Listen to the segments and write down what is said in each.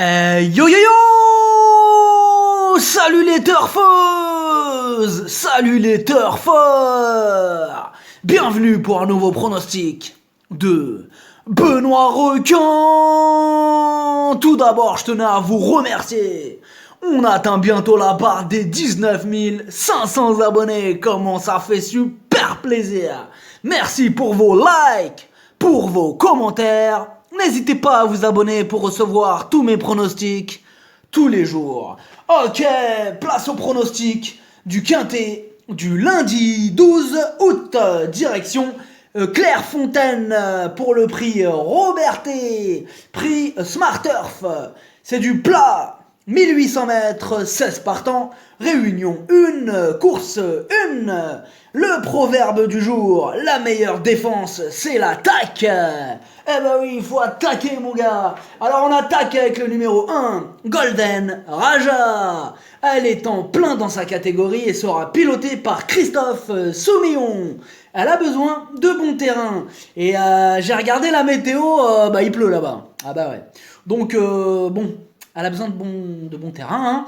Yo yo yo! Salut les turfeuses! Salut les turfeurs! Bienvenue pour un nouveau pronostic de Benoît Requin! Tout d'abord, je tenais à vous remercier. On atteint bientôt la barre des 19 500 abonnés. Comment ça fait super plaisir! Merci pour vos likes, pour vos commentaires. N'hésitez pas à vous abonner pour recevoir tous mes pronostics tous les jours. Ok, place au pronostic du quintet du lundi 12 août. Direction Clairefontaine pour le prix Robertet, prix Smart Turf. C'est du plat. 1800 mètres, 16 partants, réunion 1, course 1. Le proverbe du jour, la meilleure défense, c'est l'attaque. Eh ben oui, il faut attaquer mon gars. Alors on attaque avec le numéro 1, Golden Raja. Elle est en plein dans sa catégorie et sera pilotée par Christophe Soumillon. Elle a besoin de bon terrain. Et j'ai regardé la météo, il pleut là-bas. Ah bah ouais. Donc bon... Elle a besoin de bon terrain.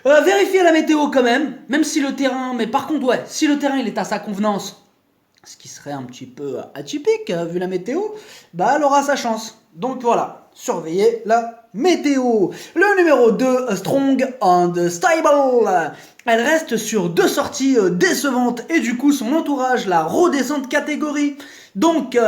Vérifiez la météo quand même si le terrain... Mais par contre, ouais, si le terrain il est à sa convenance, ce qui serait un petit peu atypique vu la météo, elle aura sa chance. Donc voilà, surveillez la météo. Le numéro 2, Strong and Stable. Elle reste sur 2 sorties décevantes et du coup son entourage la redescend de catégorie. Donc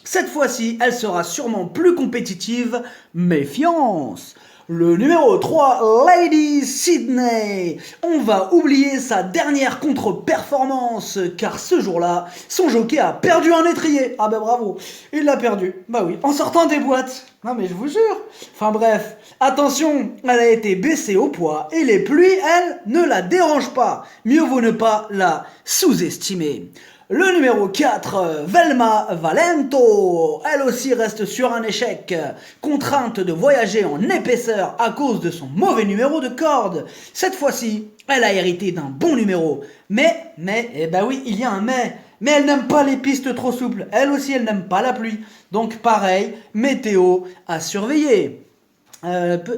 cette fois-ci, elle sera sûrement plus compétitive. Méfiance. Le numéro 3, Lady Sydney. On va oublier sa dernière contre-performance car ce jour-là, son jockey a perdu un étrier. Ah bah bravo, il l'a perdu. Bah oui, en sortant des boîtes. Non mais je vous jure. Enfin bref, attention, elle a été baissée au poids et les pluies, elles, ne la dérangent pas. Mieux vaut ne pas la sous-estimer. Le numéro 4, Velma Valento. Elle aussi reste sur un échec, contrainte de voyager en épaisseur à cause de son mauvais numéro de corde. Cette fois-ci, elle a hérité d'un bon numéro. Mais, eh ben oui, il y a un mais. Mais elle n'aime pas les pistes trop souples. Elle aussi, elle n'aime pas la pluie. Donc pareil, météo à surveiller.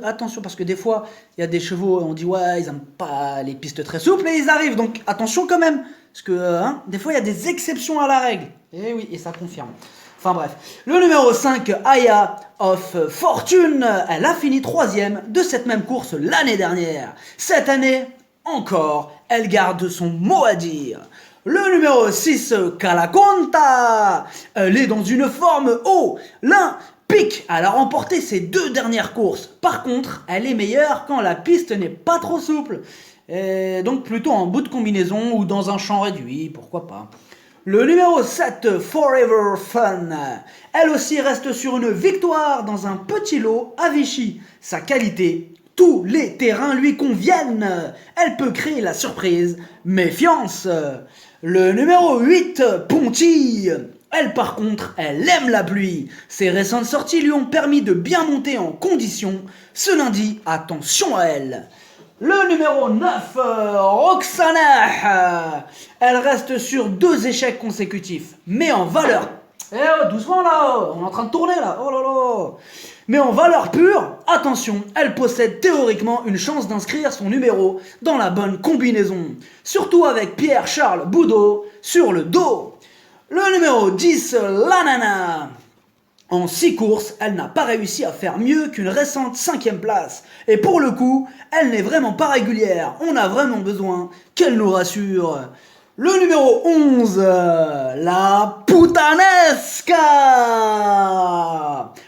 Attention parce que des fois il y a des chevaux, on dit ouais ils aiment pas les pistes très souples et ils arrivent, donc attention quand même parce que des fois il y a des exceptions à la règle, et oui, et ça confirme. Enfin bref, le numéro 5, Aya of Fortune, elle a fini 3ème de cette même course l'année dernière. Cette année encore, elle garde son mot à dire. Le numéro 6, Calaconta, elle est dans une forme haut. Pique, elle a remporté ses 2 dernières courses. Par contre, elle est meilleure quand la piste n'est pas trop souple. Et donc plutôt en bout de combinaison ou dans un champ réduit, pourquoi pas. Le numéro 7, Forever Fun. Elle aussi reste sur une victoire dans un petit lot à Vichy. Sa qualité, tous les terrains lui conviennent. Elle peut créer la surprise. Méfiance. Le numéro 8, Ponty. Elle par contre, elle aime la pluie. Ses récentes sorties lui ont permis de bien monter en condition. Ce lundi, attention à elle. Le numéro 9, Roxana. Elle reste sur 2 échecs consécutifs, mais en valeur... doucement là, on est en train de tourner là, oh là là. Mais en valeur pure, attention, elle possède théoriquement une chance d'inscrire son numéro dans la bonne combinaison. Surtout avec Pierre-Charles Boudot sur le dos. Le numéro 10, Lanana. En 6 courses, elle n'a pas réussi à faire mieux qu'une récente 5ème place. Et pour le coup, elle n'est vraiment pas régulière. On a vraiment besoin qu'elle nous rassure. Le numéro 11, la Putanesca.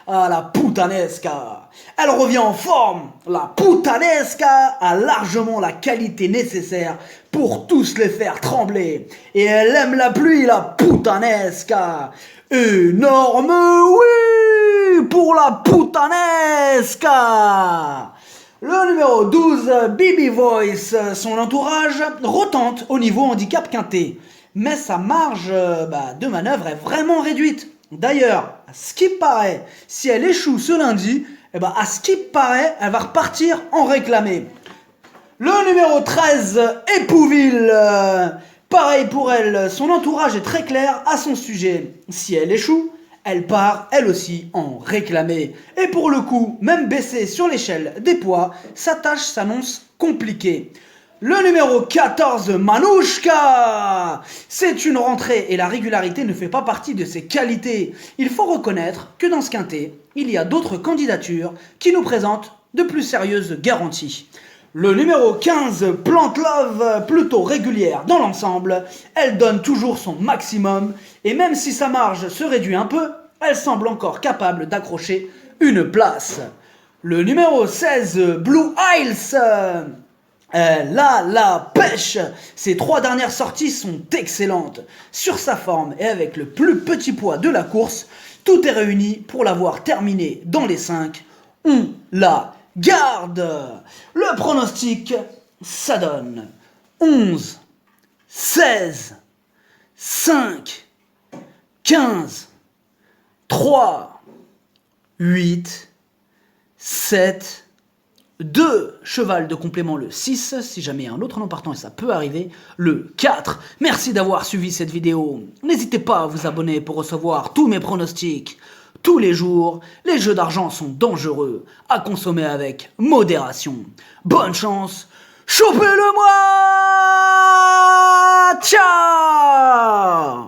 Ah, la Putanesca. Elle revient en forme. La Putanesca a largement la qualité nécessaire pour tous les faire trembler. Et elle aime la pluie, la Putanesca. Énorme oui pour la Putanesca. Le numéro 12, Bibi Voice, son entourage retente au niveau handicap quintet. Mais sa marge de manœuvre est vraiment réduite. D'ailleurs, à ce qui paraît, si elle échoue ce lundi, à ce qui paraît, elle va repartir en réclamé. Le numéro 13, Épouville. Pareil pour elle, son entourage est très clair à son sujet. Si elle échoue, elle part, elle aussi, en réclamer. Et pour le coup, même baissée sur l'échelle des poids, sa tâche s'annonce compliquée. Le numéro 14, Manouchka. C'est une rentrée et la régularité ne fait pas partie de ses qualités. Il faut reconnaître que dans ce quintet, il y a d'autres candidatures qui nous présentent de plus sérieuses garanties. Le numéro 15, Plante Love, plutôt régulière dans l'ensemble, elle donne toujours son maximum et même si sa marge se réduit un peu, elle semble encore capable d'accrocher une place. Le numéro 16, Blue Isles, la pêche. Ses 3 dernières sorties sont excellentes. Sur sa forme et avec le plus petit poids de la course, tout est réuni pour l'avoir terminé dans les 5. On la garde. Le pronostic, ça donne 11, 16, 5, 15, 3, 8, 7, 2, cheval de complément le 6, si jamais il y a un autre nom partant et ça peut arriver, le 4. Merci d'avoir suivi cette vidéo. N'hésitez pas à vous abonner pour recevoir tous mes pronostics. Tous les jours, les jeux d'argent sont dangereux, à consommer avec modération. Bonne chance, chopez-le moi! Ciao!